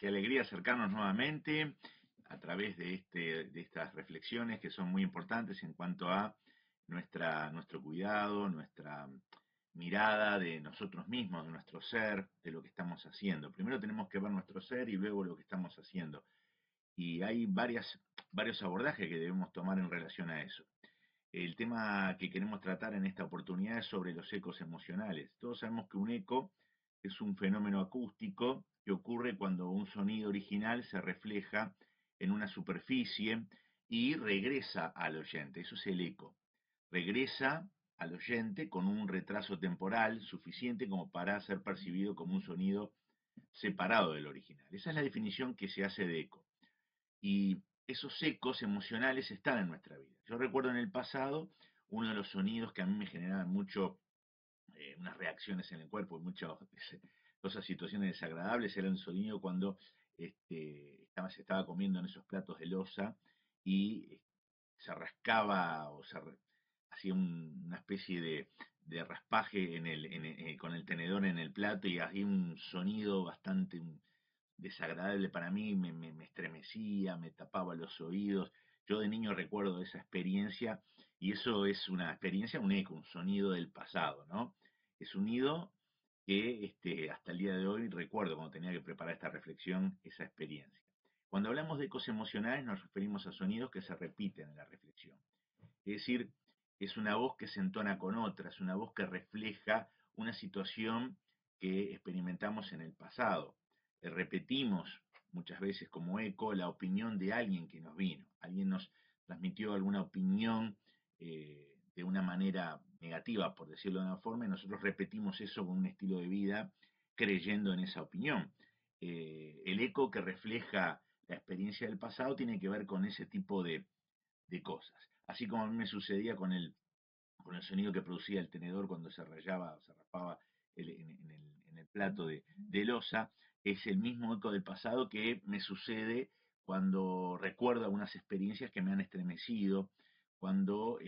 Qué alegría acercarnos nuevamente a través de estas reflexiones que son muy importantes en cuanto a nuestro cuidado, nuestra mirada de nosotros mismos, de nuestro ser, de lo que estamos haciendo. Primero tenemos que ver nuestro ser y luego lo que estamos haciendo. Y hay varios abordajes que debemos tomar en relación a eso. El tema que queremos tratar en esta oportunidad es sobre los ecos emocionales. Todos sabemos que un eco es un fenómeno acústico que ocurre cuando un sonido original se refleja en una superficie y regresa al oyente. Eso es el eco. Regresa al oyente con un retraso temporal suficiente como para ser percibido como un sonido separado del original. Esa es la definición que se hace de eco. Y esos ecos emocionales están en nuestra vida. Yo recuerdo en el pasado uno de los sonidos que a mí me generaban mucho, unas reacciones en el cuerpo, muchas cosas, situaciones desagradables, era el sonido cuando se estaba comiendo en esos platos de loza y se rascaba o hacía una especie de raspaje con el tenedor en el plato y hacía un sonido bastante desagradable para mí, me estremecía, me tapaba los oídos. Yo de niño recuerdo esa experiencia y eso es una experiencia, un eco, un sonido del pasado, ¿no? Es un sonido que hasta el día de hoy recuerdo cuando tenía que preparar esta reflexión, esa experiencia. Cuando hablamos de ecos emocionales nos referimos a sonidos que se repiten en la reflexión. Es decir, es una voz que se entona con otra, es una voz que refleja una situación que experimentamos en el pasado. Repetimos muchas veces como eco la opinión de alguien que nos vino. Alguien nos transmitió alguna opinión de una manera negativa, por decirlo de una forma, y nosotros repetimos eso con un estilo de vida creyendo en esa opinión. El eco que refleja la experiencia del pasado tiene que ver con ese tipo de cosas. Así como a mí me sucedía con el sonido que producía el tenedor cuando se rayaba, se raspaba en el plato de loza, es el mismo eco del pasado que me sucede cuando recuerdo algunas experiencias que me han estremecido, cuando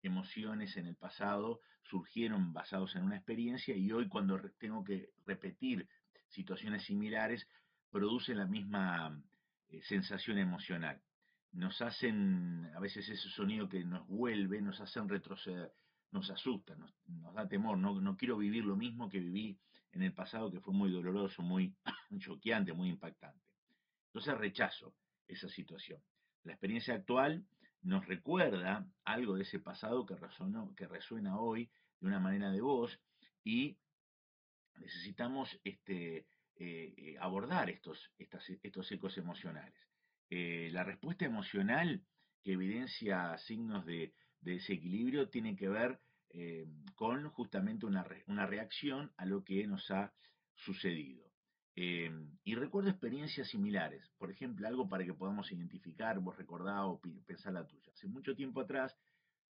emociones en el pasado surgieron basados en una experiencia y hoy cuando tengo que repetir situaciones similares, produce la misma sensación emocional. Nos hacen, a veces ese sonido que nos vuelve, nos hacen retroceder, nos asusta, nos da temor, no quiero vivir lo mismo que viví en el pasado, que fue muy doloroso, muy choqueante, muy impactante. Entonces rechazo esa situación. La experiencia actual nos recuerda algo de ese pasado que resuena hoy de una manera de voz y necesitamos abordar estos ecos emocionales. La respuesta emocional que evidencia signos de desequilibrio tiene que ver con justamente una reacción a lo que nos ha sucedido. Y recuerdo experiencias similares, por ejemplo, algo para que podamos identificar, vos recordá o pensar la tuya. Hace mucho tiempo atrás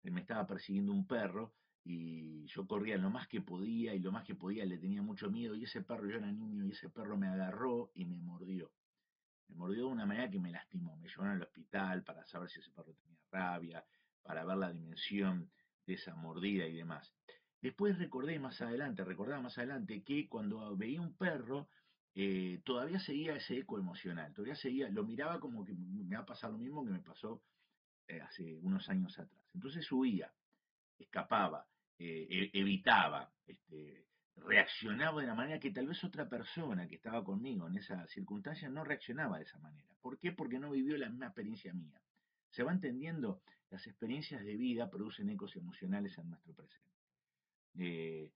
me estaba persiguiendo un perro y yo corría lo más que podía y lo más que podía le tenía mucho miedo y ese perro, yo era niño y ese perro me agarró y me mordió. Me mordió de una manera que me lastimó. Me llevaron al hospital para saber si ese perro tenía rabia, para ver la dimensión de esa mordida y demás. Después recordaba más adelante que cuando veía un perro, todavía seguía ese eco emocional, todavía seguía, lo miraba como que me va a pasar lo mismo que me pasó hace unos años atrás. Entonces huía, escapaba, evitaba, reaccionaba de una manera que tal vez otra persona que estaba conmigo en esa circunstancia no reaccionaba de esa manera. ¿Por qué? Porque no vivió la misma experiencia mía. ¿Se va entendiendo? Las experiencias de vida producen ecos emocionales en nuestro presente. Eh,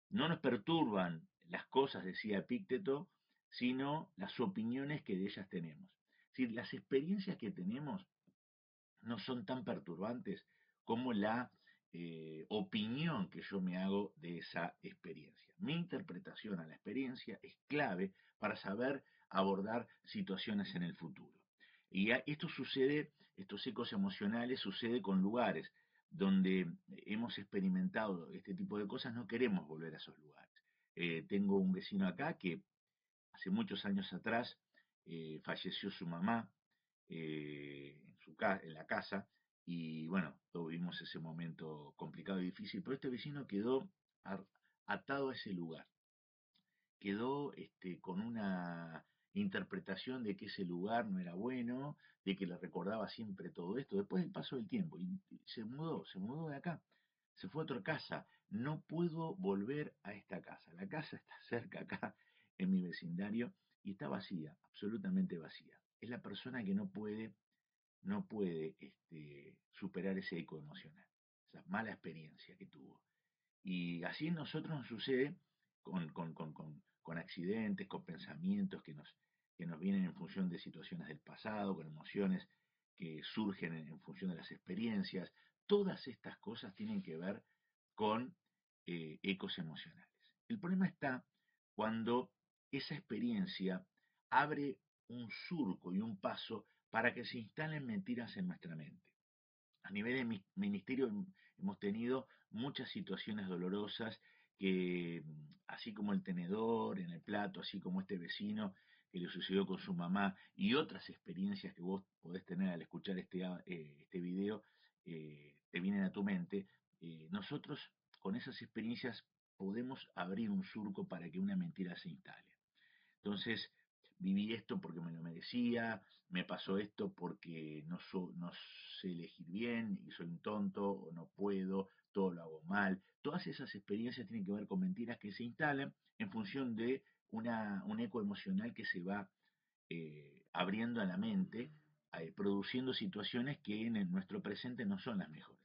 no nos perturban las cosas, decía Epícteto, sino las opiniones que de ellas tenemos. Es decir, las experiencias que tenemos no son tan perturbantes como la opinión que yo me hago de esa experiencia. Mi interpretación a la experiencia es clave para saber abordar situaciones en el futuro. Y esto sucede, estos ecos emocionales sucede con lugares donde hemos experimentado este tipo de cosas, no queremos volver a esos lugares. Tengo un vecino acá que hace muchos años atrás falleció su mamá en la casa, y bueno, todos vivimos ese momento complicado y difícil, pero este vecino quedó atado a ese lugar, quedó con una interpretación de que ese lugar no era bueno, de que le recordaba siempre todo esto. Después del paso del tiempo, y se mudó de acá, se fue a otra casa. No puedo volver a esta casa. La casa está cerca acá, en mi vecindario, y está vacía, absolutamente vacía. Es la persona que no puede superar ese eco emocional, esa mala experiencia que tuvo. Y así a nosotros nos sucede con accidentes, con pensamientos que nos vienen en función de situaciones del pasado, con emociones que surgen en función de las experiencias. Todas estas cosas tienen que ver con ecos emocionales. El problema está cuando esa experiencia abre un surco y un paso para que se instalen mentiras en nuestra mente. A nivel de ministerio hemos tenido muchas situaciones dolorosas que, así como el tenedor en el plato, así como este vecino que le sucedió con su mamá y otras experiencias que vos podés tener al escuchar este video, te vienen a tu mente. Nosotros con esas experiencias podemos abrir un surco para que una mentira se instale. Entonces, viví esto porque me lo merecía, me pasó esto porque no sé elegir bien y soy un tonto o no puedo, todo lo hago mal. Todas esas experiencias tienen que ver con mentiras que se instalan en función de un eco emocional que se va abriendo a la mente, produciendo situaciones que en nuestro presente no son las mejores.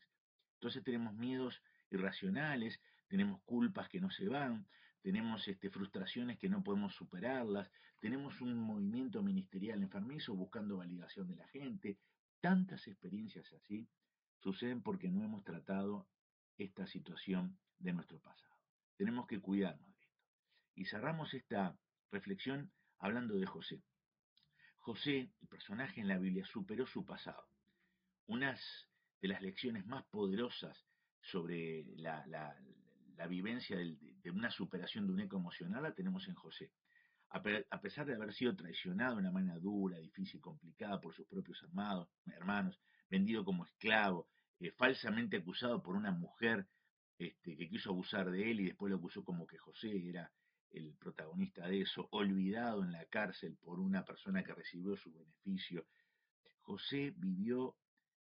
Entonces tenemos miedos irracionales, tenemos culpas que no se van, tenemos frustraciones que no podemos superarlas, tenemos un movimiento ministerial enfermizo buscando validación de la gente. Tantas experiencias así suceden porque no hemos tratado esta situación de nuestro pasado. Tenemos que cuidarnos de esto. Y cerramos esta reflexión hablando de José. José, el personaje en la Biblia, superó su pasado. Unas de las lecciones más poderosas sobre la vivencia de una superación de un eco emocional la tenemos en José. A pesar de haber sido traicionado de una manera dura, difícil, complicada por sus propios hermanos, vendido como esclavo, falsamente acusado por una mujer que quiso abusar de él y después lo acusó como que José era el protagonista de eso, olvidado en la cárcel por una persona que recibió su beneficio. José vivió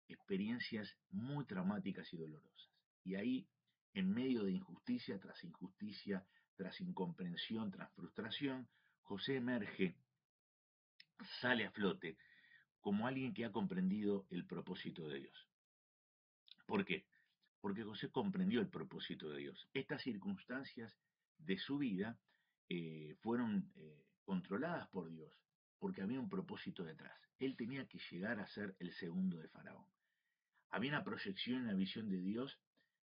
experiencias muy traumáticas y dolorosas. Y ahí, en medio de injusticia, tras incomprensión, tras frustración, José emerge, sale a flote como alguien que ha comprendido el propósito de Dios. ¿Por qué? Porque José comprendió el propósito de Dios. Estas circunstancias de su vida fueron controladas por Dios, porque había un propósito detrás. Él tenía que llegar a ser el segundo de Faraón. Había una proyección, una visión de Dios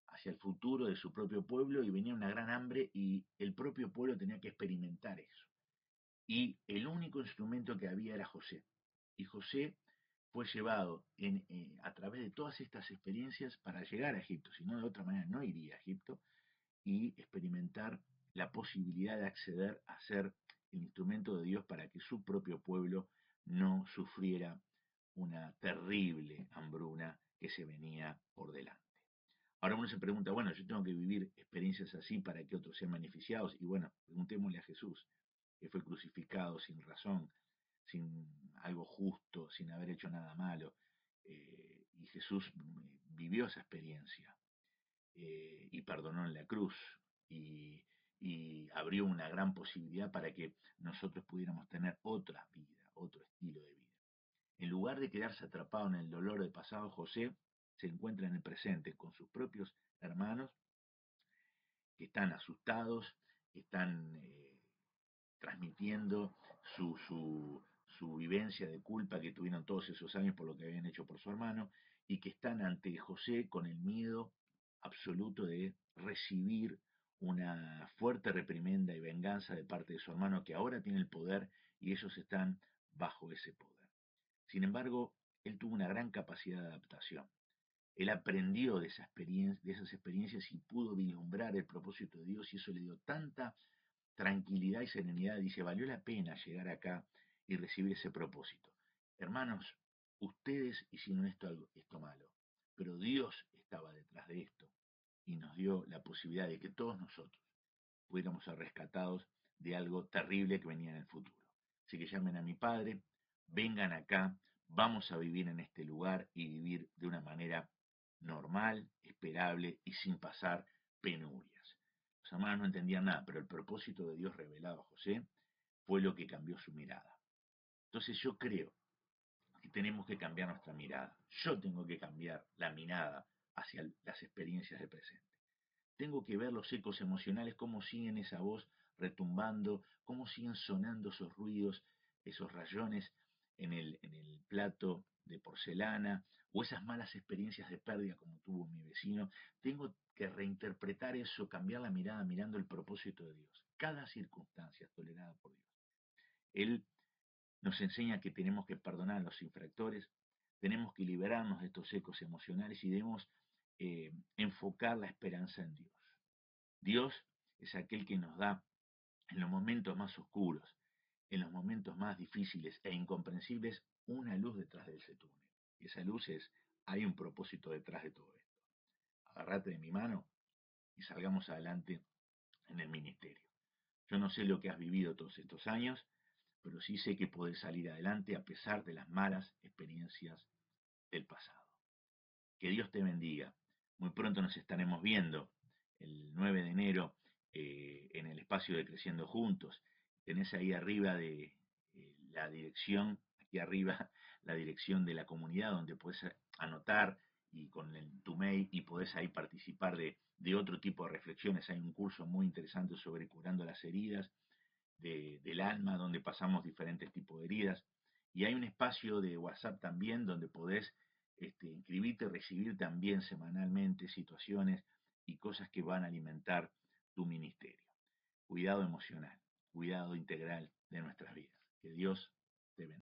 hacia el futuro de su propio pueblo y venía una gran hambre y el propio pueblo tenía que experimentar eso. Y el único instrumento que había era José. Y José fue llevado a través de todas estas experiencias para llegar a Egipto, si no de otra manera no iría a Egipto y experimentar la posibilidad de acceder a ser el instrumento de Dios para que su propio pueblo no sufriera una terrible hambruna que se venía por delante. Ahora uno se pregunta, bueno, yo tengo que vivir experiencias así para que otros sean beneficiados. Y bueno, preguntémosle a Jesús, que fue crucificado sin razón, sin algo justo, sin haber hecho nada malo. Y Jesús vivió esa experiencia y perdonó en la cruz y abrió una gran posibilidad para que nosotros pudiéramos tener otra vida, otro estilo de vida. En lugar de quedarse atrapado en el dolor del pasado, José se encuentra en el presente con sus propios hermanos que están asustados, que están transmitiendo su vivencia de culpa que tuvieron todos esos años por lo que habían hecho por su hermano y que están ante José con el miedo absoluto de recibir una fuerte reprimenda y venganza de parte de su hermano que ahora tiene el poder y ellos están bajo ese poder. Sin embargo, él tuvo una gran capacidad de adaptación. Él aprendió de esas experiencias y pudo vislumbrar el propósito de Dios y eso le dio tanta tranquilidad y serenidad. Dice, valió la pena llegar acá y recibir ese propósito. Hermanos, ustedes hicieron esto malo, pero Dios estaba detrás de esto y nos dio la posibilidad de que todos nosotros pudiéramos ser rescatados de algo terrible que venía en el futuro. Así que llamen a mi padre, vengan acá, vamos a vivir en este lugar y vivir de una manera normal, esperable y sin pasar penurias. Los hermanos no entendían nada, pero el propósito de Dios revelado a José fue lo que cambió su mirada. Entonces yo creo que tenemos que cambiar nuestra mirada. Yo tengo que cambiar la mirada hacia las experiencias del presente. Tengo que ver los ecos emocionales, cómo siguen esa voz retumbando, cómo siguen sonando esos ruidos, esos rayones en el plato de porcelana, o esas malas experiencias de pérdida como tuvo mi vecino. Tengo que reinterpretar eso, cambiar la mirada mirando el propósito de Dios. Cada circunstancia es tolerada por Dios. Él nos enseña que tenemos que perdonar a los infractores, tenemos que liberarnos de estos ecos emocionales y debemos enfocar la esperanza en Dios. Dios es aquel que nos da en los momentos más oscuros, en los momentos más difíciles e incomprensibles, una luz detrás de ese túnel. Y esa luz es, hay un propósito detrás de todo esto. Agárrate de mi mano y salgamos adelante en el ministerio. Yo no sé lo que has vivido todos estos años, pero sí sé que podés salir adelante a pesar de las malas experiencias del pasado. Que Dios te bendiga. Muy pronto nos estaremos viendo el 9 de enero en el espacio de Creciendo Juntos. Tenés ahí arriba de la dirección, aquí arriba la dirección de la comunidad donde podés anotar y con tu mail y podés ahí participar de otro tipo de reflexiones. Hay un curso muy interesante sobre curando las heridas del alma, donde pasamos diferentes tipos de heridas. Y hay un espacio de WhatsApp también donde podés inscribirte, recibir también semanalmente situaciones y cosas que van a alimentar tu ministerio. Cuidado emocional, cuidado integral de nuestras vidas. Que Dios te bendiga.